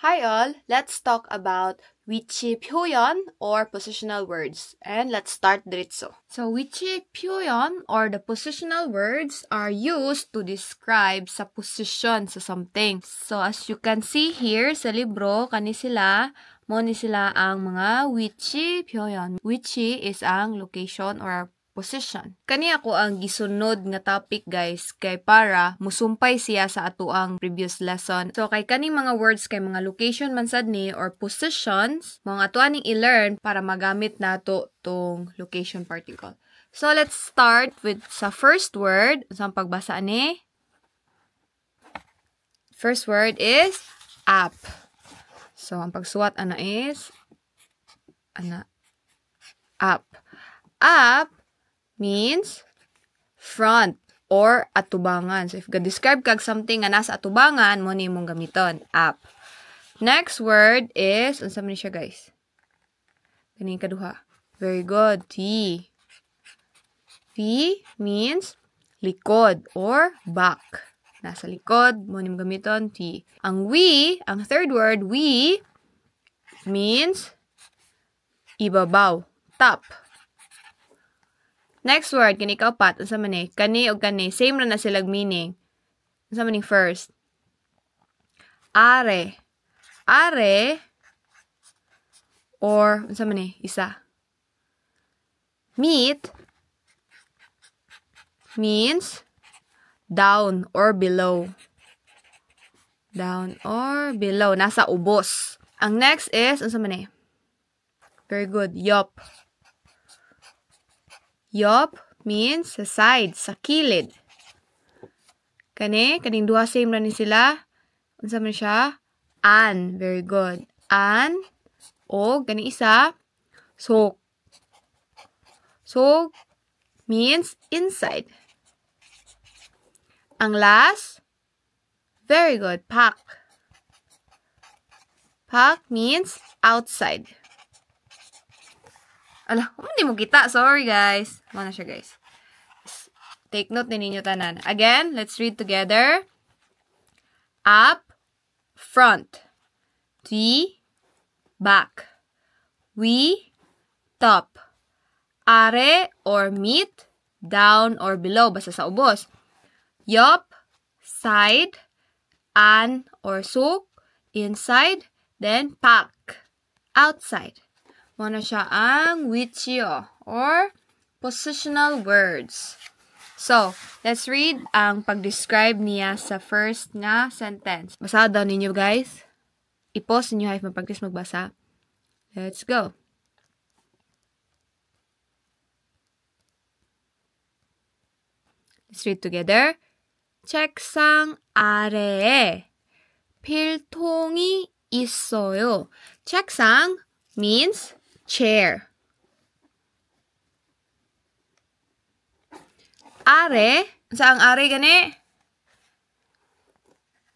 Hi all, let's talk about 위치 표현 or positional words. And let's start diretso. So 위치 표현 or the positional words are used to describe sa position sa something. So as you can see here sa libro, kani sila ang mga 위치 표현. 위치 is ang location or position. Kani ako ang gisunod nga topic guys kay para musumpay siya sa atuang previous lesson. So kay kani mga words kay mga location man sad ni or positions mga atuan ning i-learn para magamit nato tong location particle. So let's start with sa first word. Sa pagbasa ni first word is up. So ang pagsuwat ana is up. Up means front or atubangan. So if ga-describe kag something nga nasa atubangan, mo ni mong gamiton, up. Next word is, unsa man siya guys? Kaning kaduha. Very good. T. T means likod or back. Nasa likod, mo ni mong gamiton, T. Ang we, ang third word, we means ibabaw, top. Next word, kani kaupat, unsa man ni? Kani o kani, same ra na silang meaning. Unsa man ni first? Are. Are or unsa man ni? Isa. Meet means down or below. Down or below, nasa ubos. Ang next is unsa man ni? Very good. Yup. Yup means sa side, sa kilid. Kaning duha same ra ni sila. Unsa man siya? An. Very good. An o kani isa sok. Sok means inside. Ang last, very good, pack. Pack means outside. Ala, hindi mo kita. Sorry, guys. Ano na siya, guys. Take note na ninyo tanan. Again, let's read together. Up, front. T, back. We, top. Are or meet, down or below. Basta sa ubos. Yup, side. An or suk, inside. Then, pack, outside. Muna siya ang 위치요 or positional words. So, let's read ang pag-describe niya sa first nga sentence. Basa daw ninyo guys. I-pause ninyo if mapag-practice magbasa. Let's go. Let's read together. 책상 아래에 필통이 있어요. 책상 means chair. Are, saang are gani?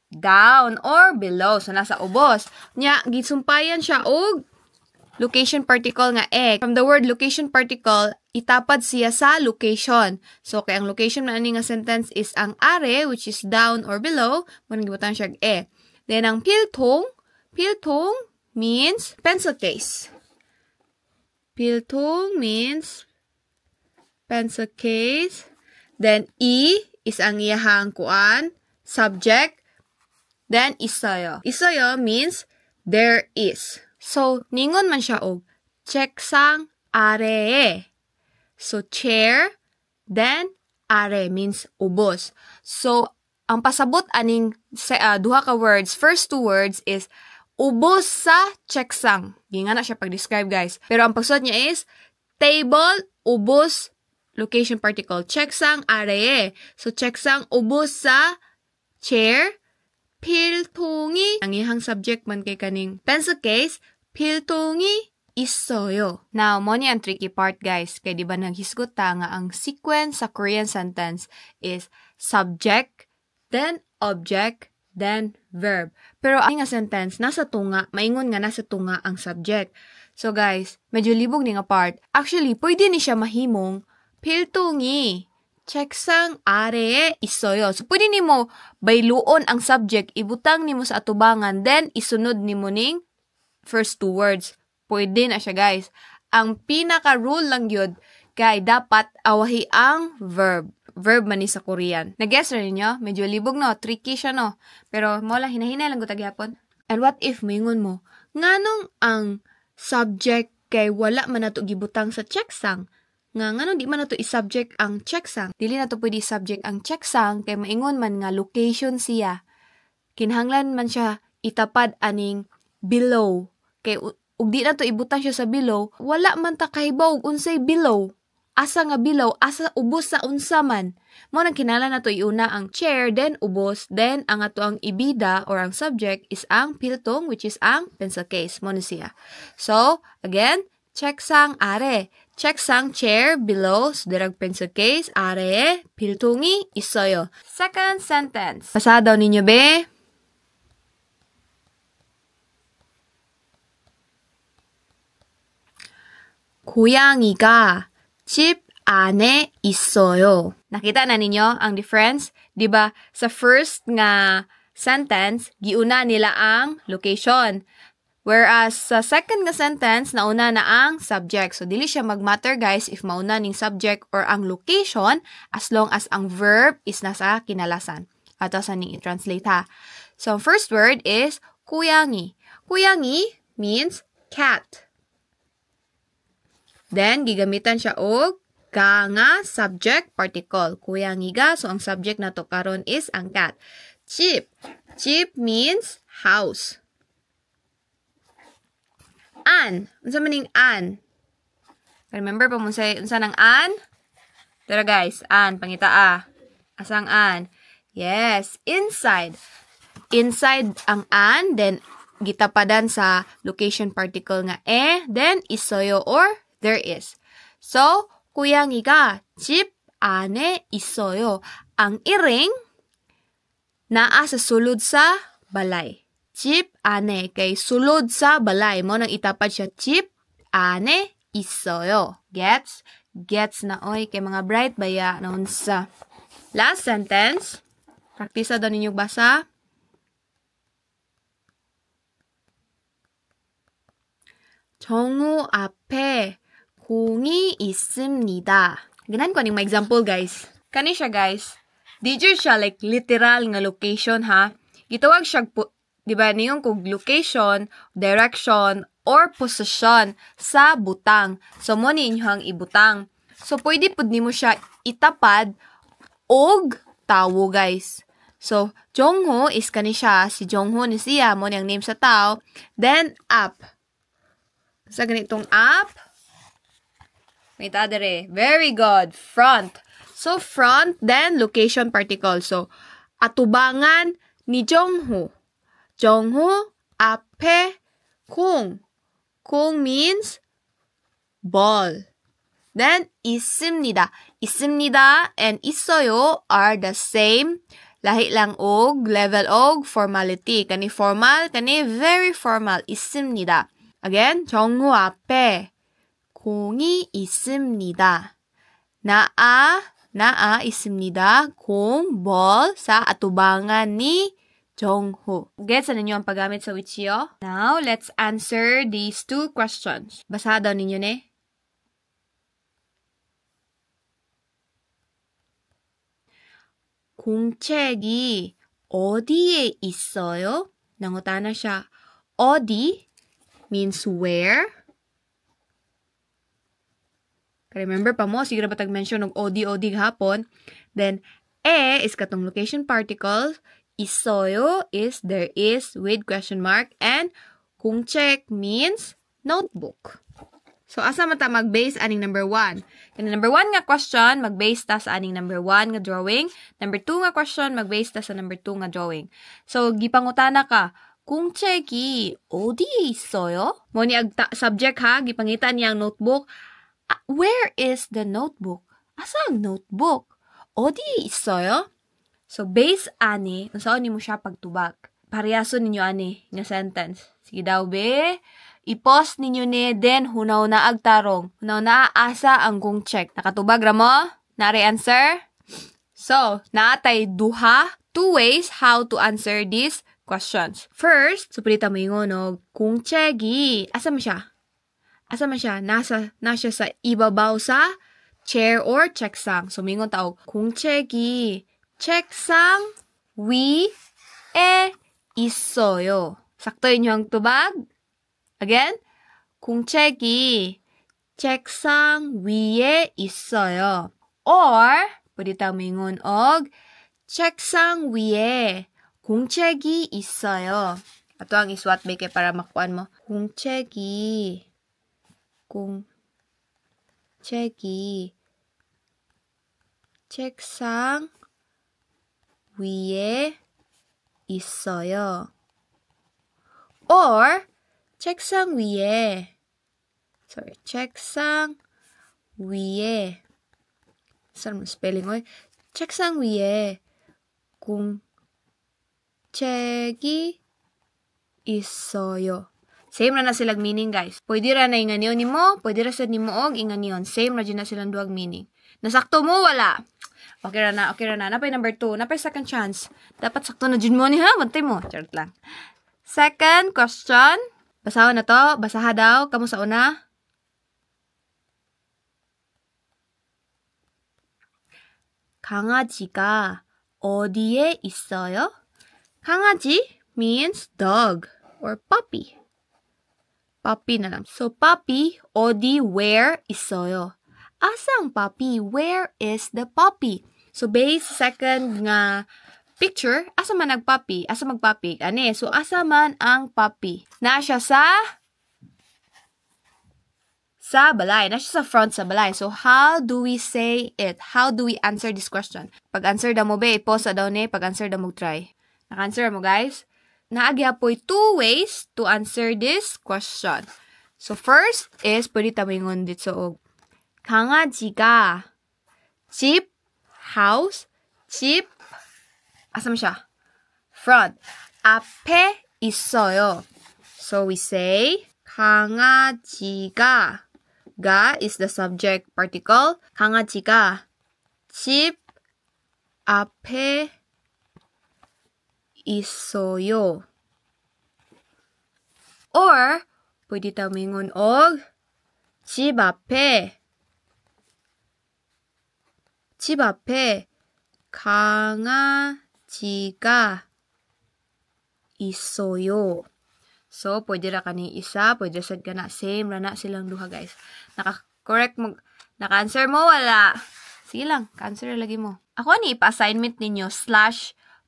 Down or below. So, nasa ubos. Nya, gisumpayan siya og location particle nga e. From the word location particle, itapad siya sa location. So, kaya ang location na ani nga sentence is ang are, which is down or below. Munang gibutan siya e. Then, ang 필통 means pencil case. 필통 means pencil case. Then, is ang iyahang kuan, subject. Then, 있어요. 있어요 means there is. So, ningon man siya og 책상 아래에. So, chair. Then, are means ubos. So, ang pasabot aning duha ka words, first two words is ubos sa checksang. Nga na siya pag-describe, guys. Pero ang pagsuot niya is table, ubos, location particle. Checksang, are. So, checksang, ubos sa chair. 필통이, ang ihang subject man kay kaning pencil case, 필통이 있어요. Now, mo ni ang tricky part, guys. Kaya di ba naghisgot ta nga ang sequence sa Korean sentence is subject, then object, then verb. Pero ang nga sentence, nasa tunga, maingon nga nasa tunga ang subject. So guys, medyo libog ni nga part. Actually, pwede ni siya mahimong 필통이 책상 아래에 있어요. So, pwede nimo bayluon ang subject, ibutang nimo sa atubangan, then isunod nimo ning first two words. Pwede na siya, guys. Ang pinaka-rule lang yun, kay dapat awahi ang verb. Verb man ni sa Korean. Nag-guess rin niyo? Medyo libog, no? Tricky siya, no? Pero, mola, hinahinay lang ko tagyapon. And what if, maingon mo, nganong ang subject kay wala man na to gibutang sa checksang? Nga di man na to i-subject ang checksang. Dili na to pwede subject ang checksang kay maingon man nga location siya. Kinahanglan man siya itapad aning below. Kay ug di na to ibutang siya sa below, wala man ta kahibaw unsay below. Asa nga below, asa ubos sa unsa man. Mo nang kinahanglan na to iuna ang chair, then ubos, then ang ato ang ibida or ang subject is ang piltong, which is ang pencil case. Mo na siya. So, again, checksang are. 책상 chair below 수대락 pencil case 아래에 필통이 있어요. Second sentence. Basa daw ninyo be. 고양이가 집 안에 있어요. Nakita na ninyo ang difference? 'Di ba? Sa first nga sentence, giuna nila ang location. Whereas, sa second nga sentence, nauna na ang subject. So, dili siya mag-matter, guys, if mauna ning subject or ang location, as long as ang verb is nasa kinalasan. Ato sa ning i-translate, ha. So, first word is 고양이. 고양이 means cat. Then, gigamitan siya og ka nga subject particle. 고양이가, so ang subject na to karon is ang cat. 집. 집 means house. An. Unsa maning an? Remember pa mo say unsa nang an? Tara guys, an pangita. Asang an? Yes, inside. Inside ang an, then gitapadan sa location particle nga then 있어요 or there is. So, 고양이가 집 안에 있어요. Ang iring naa sa sulod sa balay. 집 안에 kay sulod sa balay mo nang itapad siya 집 안에 있어요. Gets? Gets na oy kay mga bright baya na unsa. Last sentence. Praktisa daw ninyong basa. 정우 앞에 공이 있습니다. Ganan ko ning example guys. Kani siya guys. Di siya like literal nga location ha. Gitawag siya diba niyon kung location, direction, or position sa butang. So, mo ninyong ibutang. So, pwede po nimo siya itapad og tawo, guys. So, Jongho is kani siya. Si Jongho ni siya. Mo niyang name sa tao. Then, up. Sa ganitong up. Wait, adere. Very good. Front. So, front, then location particle. So, atubangan ni Jongho. 정호 앞에 공. 공 means ball. Then 있습니다. 있습니다 and 있어요 are the same. Lahi lang og level og formality. Kani formal, kani very formal. 있습니다. Again, 정호 앞에 공이 있습니다. naa 있습니다. 공 ball sa atubangan ni Jongho. Gets na ninyo ang paggamit sa wichyo? Now, let's answer these two questions. Basa daw ninyo ne. 공책이 어디에 있어요? Nangutana siya. 어디 means where. Remember pa mo, siguro ba tag-mention ng 어디 hapon. Then, is katong location particle. 있어요 is there is with question mark and 공책 means notebook. So asa man ta mag-base aning number 1? Kani number 1 nga question mag-base ta sa aning number 1 nga drawing, number 2 nga question mag-base ta sa number 2 nga drawing. So gipangutana ka, 공책이 어디에 있어요? Mo ni subject ha, gipangita niya ang notebook. Where is the notebook? Asa ang notebook? 어디에 있어요? So, base ani, unsaon nimo siya pagtubag. Parehason ninyo ani nga sentence. Sige daw be. I-post ninyo ni then hunaw na agtarong. Hunaw na asa ang kung check. Nakatubag ra mo? Nari answer? So, naatay two ways how to answer these questions. First, supilita mo yung kung chegi. Asa man siya? Nasa sa ibabaw sa chair or checksang. So, mingon tao, kung chegi. Checksang 위에 있어요. sakto yung tubag. Again, kung 책이 책상 위에 있어요. Or, pwede tayo mingon og 책상 위에 공책이 있어요. Ato ang iswat ba kay para makuan mo. 공책이 책상 위에 있어요. Or, 책상 위에 saan mo spelling oy? 책상 위에 공책이 있어요. Same na silang meaning, guys. Pwede ra na inganiyon nimo, pwede ra sad nimo og inganiyon. Same ra na silang duag meaning. Nasakto mo wala. Okay ra na. Napay number 2. Napay second chance. Dapat sakto na jud mo ni ha. Bantay mo. Charot lang. Second question. Basahan na to. Basaha daw. Kamu sa una. 강아지가 어디에 있어요? 강아지 means dog or puppy. Puppy na lang. So, puppy, 어디, where 있어요? Asang puppy? Where is the puppy? So, based second nga picture, asa man nagpuppy? Asa magpuppy? Ani? So, asa man ang puppy? Nasya sa balay. Nasya sa front sa balay. So, how do we say it? How do we answer this question? Pag-answer da mo ba, i-pause daw ni. Pag-answer da mo try. Naka-answer mo, guys? Naagya po'y 2 ways to answer this question. So, first is, pwede tamingon dito og 강아지가 집, house, 집, asa mo siya? Front. 앞에 있어요. So, we say, 강아지가, ga is the subject particle. 강아지가 집 앞에 있어요. Or, pwede tamingon og 집 앞에 강아지가 있어요. So, pwede ra kani isa, pwede sad ka na. Same ra na silang duha, guys. Naka-correct mo, naka-answer mo, wala. Sige lang, ka-answer lagi mo. Ako ni ipa-assignment ninyo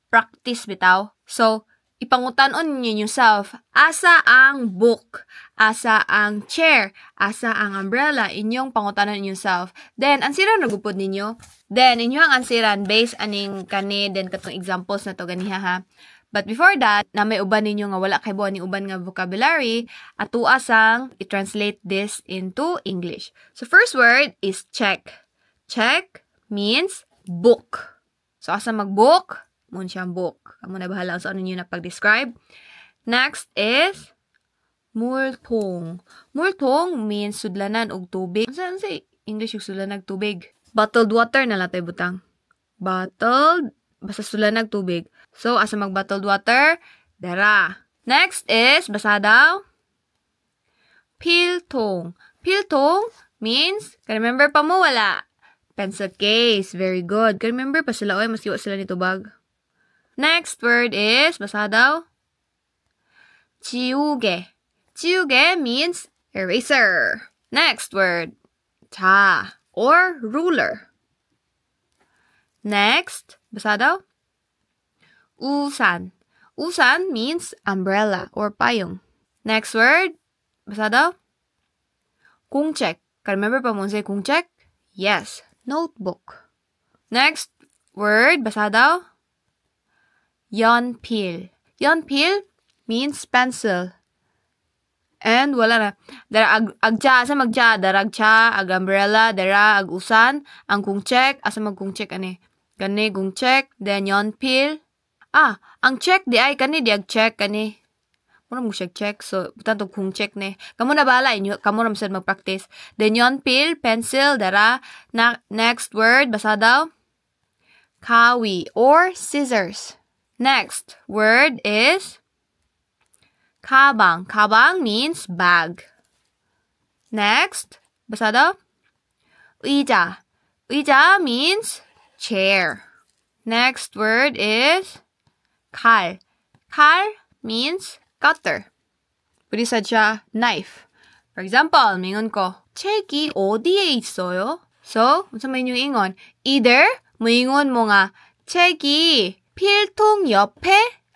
/practice bitaw. So, ipangutan-on ninyo yourself. Asa ang book? Asa ang chair? Asa ang umbrella? Inyong pangutanon yourself. Then, ansiran nagupod ninyo. Then, inyo ang ansiran based aning kani, then katong examples na to ganiha ha. But before that, na may uban ninyo nga wala kay buwan ni uban nga vocabulary, atua sang i-translate this into English. So, first word is check. Check means book. So, asa mag-book? Mun siyang book. Kamu na bahala sa ano nyo na pag-describe. Next is multong. Multong means sudlanan og tubig. Saan sa English yung sudlanan og tubig? Bottled water na lang tayo butang. Bottled, basta sudlanan og tubig. So, asa mag-bottled water? Dara. Next is, basa daw, piltong. Piltong means, remember pa mo wala? Pencil case. Very good. Remember pa sila, mas iwa sila nito bag. Next word is, basa daw, 지우개. 지우개 means eraser. Next word, 자 or ruler. Next, basa daw, 우산. 우산 means umbrella or payong. Next word, basa daw, 공책. Remember pa mo say 공책? Yes, notebook. Next word, basa daw, 연필. 연필 means pencil. And wala na. Dara agja asa magja, daragcha, ag umbrella, dara ag usan, ang kungcheck, asa magkungcheck ani. Kani kungcheck, then 연필. Ang check di ay kani di ag check kani. Muna mo siya check, so tanto kungcheck ni. Kamu na bala inyo, kamu na masad mag-practice. Then 연필, pencil, dara. Next word, basa daw, kawi or scissors. Next word is kabang. Kabang means bag. Next, basa daw? 의자. 의자 means chair. Next word is 칼. 칼 means cutter. Pwede siya knife. For example, mingon ko, 책이 어디에 있어요? So, unsa may yung ingon? Either, moingon mo nga, 책이 필통 옆에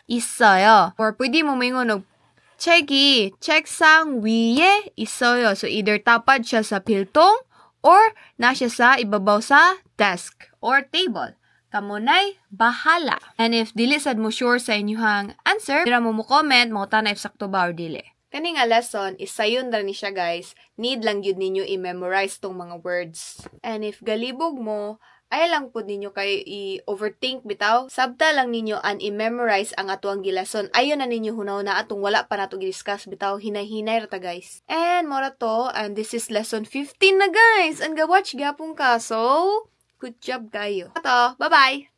있어요. Or pwede mo moingon og, 책이 책상 위에 있어요. So, either tapad siya sa piltong or na siya sa ibabaw sa desk or table. Kamunay, bahala. And if dili sad mo sure sa inyong answer, dira mo comment, mo tanay if sakto ba or dili. Kani nga lesson, isayon ra ni siya guys. Need lang yun ninyo i-memorize tong mga words. And if galibog mo, ay lang po ninyo kayo i-overthink bitaw. Sabta lang ninyo and i-memorize ang atuang gilason. Ayon na ninyo hunaw na atong wala pa nato gi-discuss bitaw. Hinay-hinay rata guys. And mora to, and this is lesson 15 na guys. And ga-watch gapong ka. So, good job kayo. Ato, bye-bye!